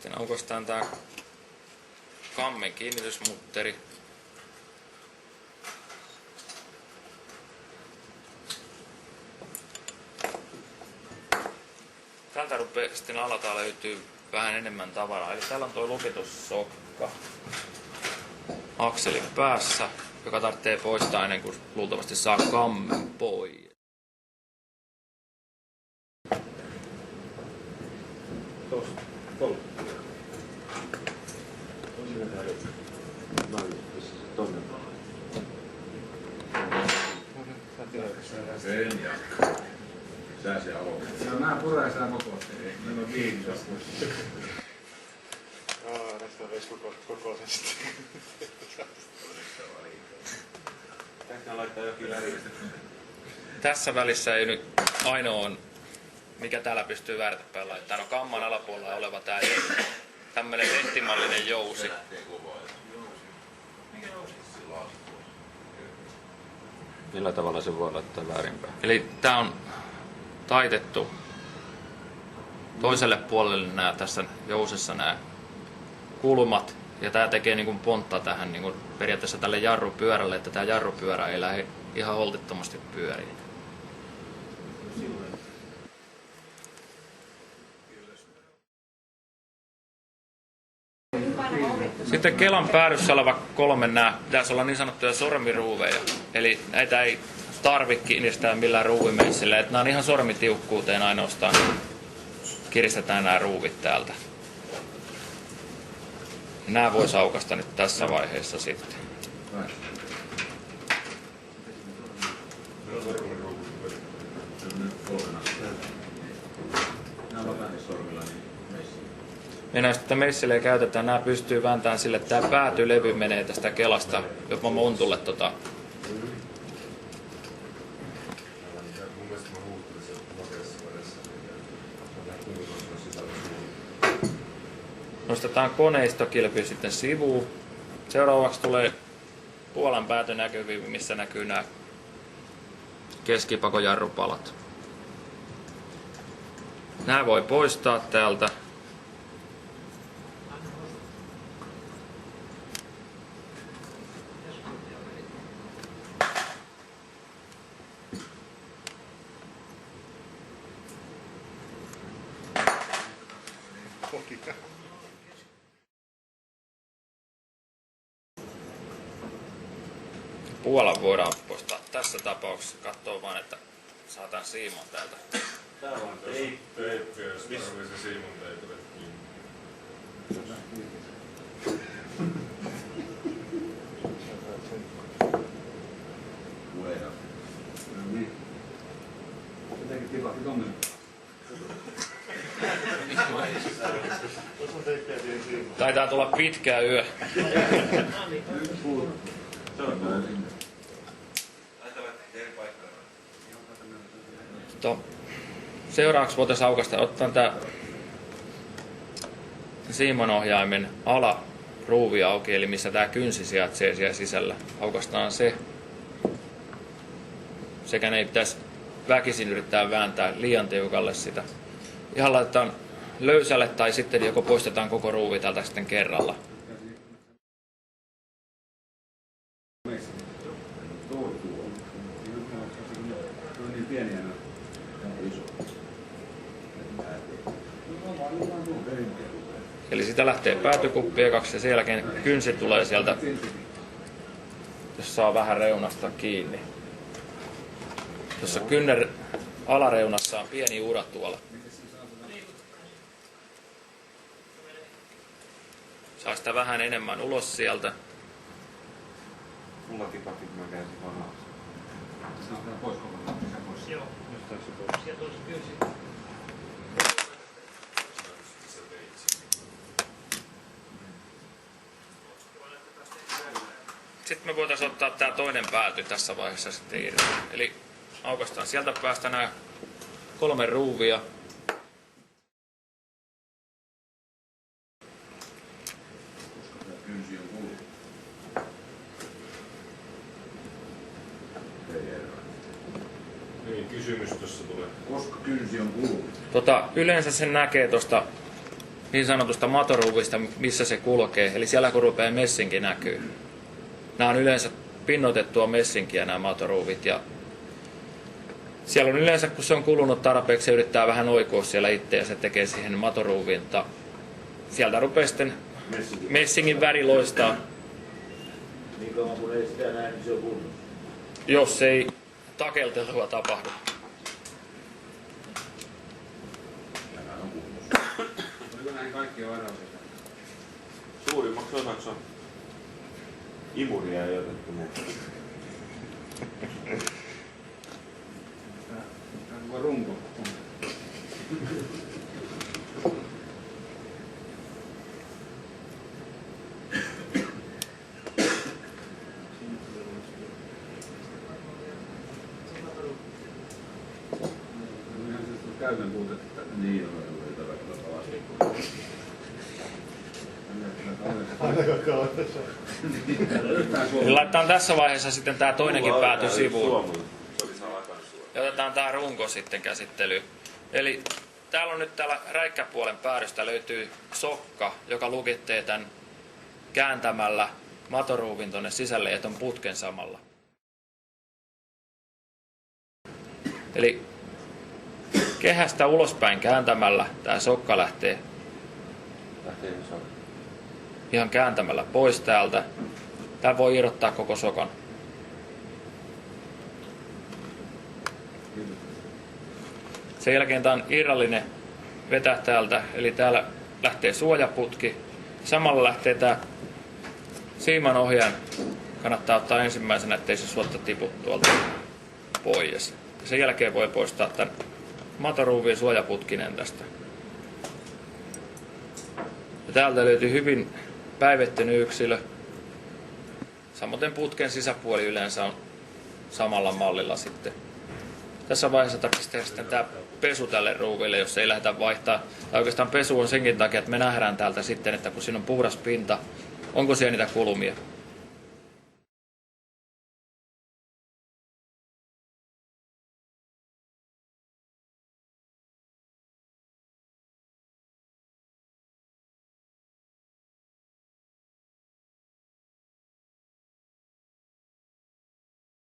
Sitten aukaistaan tää kammen kiinnitysmutteri. Tältä rupeaa sitten alalta löytyy vähän enemmän tavaraa. Eli täällä on tuo lukitussokka akselin päässä, joka tarvitsee poistaa ennen kuin luultavasti saa kammen pois. Tosta. Tuolla. Tonne. Sen ja. Sä se aloitat. No nää puree sää kokoisesti. Meillä on 5 Näistä on veisi kokoisesti. Tästä laittaa jokin väristä. Tässä välissä ei nyt ainoa on, mikä täällä pystyy väärätäpäin laittamaan. No kamman alapuolella oleva tää tämmönen senttimallinen jousi. Millä tavalla se voi laittaa väärinpäin? Eli tää on taitettu toiselle puolelle tässä jousessa nämä kulmat. Ja tää tekee niin kuin pontta tähän niin kuin periaatteessa tälle jarrupyörälle, että tää jarrupyörä ei lähde ihan holtittomasti pyöriin. Sitten kelan päädyssä oleva 3 nää pitäisi olla niin sanottuja sormiruuveja. Eli näitä ei tarvitse kiinnistää millään ruuvimeissillä. Nämä on ihan sormitiukkuuteen ainoastaan. Kiristetään nämä ruuvit täältä. Nämä voisi aukaista nyt tässä vaiheessa sitten. Mennään sitten meissille ja käytetään. Nämä pystyy vääntämään sille, että tämä päätylevy menee tästä kelasta jopa montulle Nostetaan koneistokilpi sitten sivuun. Seuraavaksi tulee puolan päätönäkyviin, missä näkyy nämä keskipakojarrupalat. Nämä voi poistaa täältä. Puolan voidaan poistaa tässä tapauksessa. Katsoo vaan, että saatan siiman täältä. Tää on teippi, jos tarvii se siimun teipille kiinni. Ueda. No niin. Jotenkin tipahti tonne. Taitaa tulla pitkä yö. Seuraavaksi voitaisiin aukaista, ottaa tämä siimonohjaimen alaruuvi auki, eli missä tämä kynsi sijaitsee siellä sisällä. Aukaistaan se. Sekä ei pitäisi väkisin yrittää vääntää liian tiukalle sitä. Ihan laitetaan löysälle tai sitten joko poistetaan koko ruuvi täältä sitten kerralla. Eli sitä lähtee päätykuppi ekaksi ja sen jälkeen kynsi tulee sieltä, jos saa vähän reunasta kiinni. Tuossa kynner alareunassa on pieni ura tuolla. Saa sitä vähän enemmän ulos sieltä. Mulla tipahti, kun mä käänsin vanhaa. Se on pois kokonaan. Joo. Jostain se pois. Sieltä olisi kynsi. Sitten me voitaisiin ottaa tämä toinen pääty tässä vaiheessa sitten irti. Eli aukaistaan sieltä päästä nämä 3 ruuvia. Kynsi on kulunut. Niin, kysymys tuossa tulee. Koska kynsi on kulunut? Yleensä sen näkee tuosta niin sanotusta matoruuvista, missä se kulkee. Eli siellä kun rupeaa messinki näkyy. Nämä on yleensä pinnotettua messinkiä nämä matoruuvit. Ja siellä on yleensä, kun se on kulunut tarpeeksi, se yrittää vähän oikoa siellä itse ja se tekee siihen matoruuviin. Sieltä rupeaa sitten messingin väri loistaa. Niin kauan kun ei sitä näe, niin se on kunnossa. Jos ei takeltelua tapahdu. Oliko näihin kaikki varauksia? Suurimmaksi osaksi on imuria ei otettu muuta. Tämä on runko. Ihan se käytön puutetta. Niin on, ei tarvitse kovasti. Niin laitetaan tässä vaiheessa sitten tämä toinenkin pääty sivuun. Se oli salakan suora. Ja otetaan tämä runko sitten käsittelyyn. Eli täällä on nyt täällä räikkäpuolen päädystä löytyy sokka, joka lukitteen tämän kääntämällä matoruuvin tonne sisälle ja ton putken samalla. Eli kehästä ulospäin kääntämällä tämä sokka lähtee ihan kääntämällä pois täältä. Tää voi irrottaa koko sokan. Sen jälkeen tää on irrallinen vetää täältä, eli täällä lähtee suojaputki. Samalla lähtee tää siiman ohjaan. Kannattaa ottaa ensimmäisenä, ettei se suotta tipu tuolta pois. Sen jälkeen voi poistaa tän matoruuvin suojaputkinen tästä. Ja täältä löytyy hyvin päivettynyt yksilö. Samoin putken sisäpuoli yleensä on samalla mallilla sitten. Tässä vaiheessa tarvitsisi tehdä sitten tämä pesu tälle ruuville, jos ei lähdetä vaihtaa. Tai oikeastaan pesu on senkin takia, että me nähdään täältä sitten, että kun siinä on puhdas pinta, onko siellä niitä kulumia.